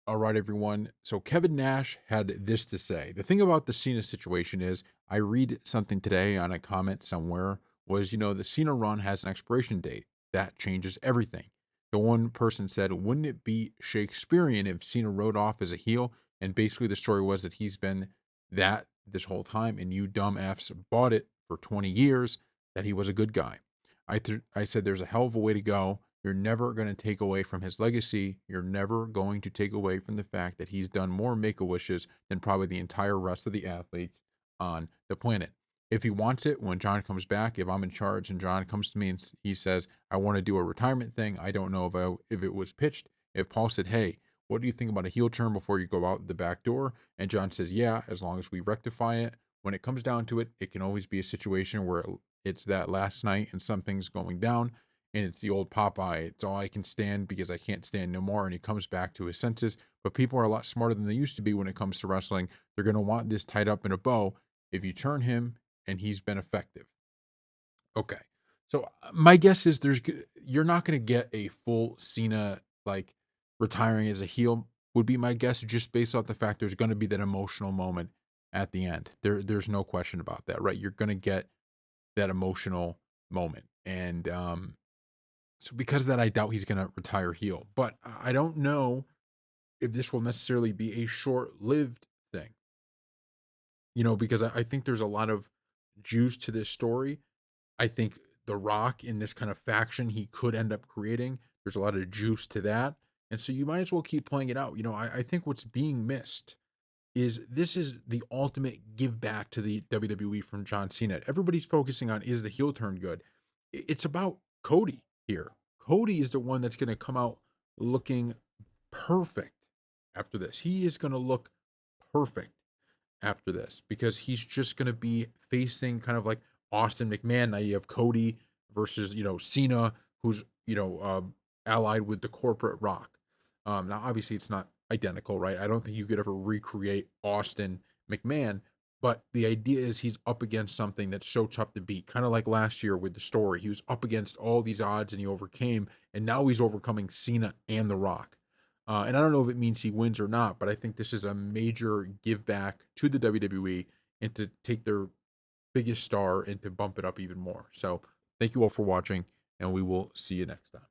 All right, everyone. So Kevin Nash had this to say. The thing about the Cena situation is, I read something today on a comment somewhere was, the Cena run has an expiration date. That changes everything. The one person said, wouldn't it be Shakespearean if Cena rode off as a heel? And basically, the story was that he's been that this whole time, and you dumb Fs bought it for 20 years that he was a good guy. I said, there's a hell of a way to go. You're never going to take away from his legacy. You're never going to take away from the fact that he's done more make a wishes than probably the entire rest of the athletes on the planet. If he wants it, when John comes back, if I'm in charge and John comes to me and he says, I want to do a retirement thing, I don't know if it was pitched. If Paul said, hey, what do you think about a heel turn before you go out the back door? And John says, yeah, as long as we rectify it. When it comes down to it, it can always be a situation where it's that last night and something's going down and it's the old Popeye. It's all I can stand because I can't stand no more. And he comes back to his senses. But people are a lot smarter than they used to be when it comes to wrestling. They're going to want this tied up in a bow if you turn him and he's been effective. Okay. So my guess is you're not going to get a full Cena like retiring as a heel would be my guess just based off the fact there's going to be that emotional moment at the end. There's no question about that, right? You're going to get that emotional moment. And so because of that, I doubt he's going to retire heel. But I don't know if this will necessarily be a short-lived thing, because I think there's a lot of juice to this story. I think The Rock in this kind of faction he could end up creating, there's a lot of juice to that. And so you might as well keep playing it out. I think what's being missed is this is the ultimate give back to the WWE from John Cena. Everybody's focusing on is the heel turn good? It's about Cody here. Cody is the one that's going to come out looking perfect after this. He is going to look perfect after this because he's just going to be facing kind of like Austin McMahon. Now you have Cody versus Cena, who's allied with the corporate Rock. Now obviously it's not identical, right? I don't think you could ever recreate Austin McMahon, but the idea is he's up against something that's so tough to beat. Kind of like last year with the story, he was up against all these odds and he overcame, and now he's overcoming Cena and The Rock. And I don't know if it means he wins or not, but I think this is a major give back to the WWE and to take their biggest star and to bump it up even more. So thank you all for watching, and we will see you next time.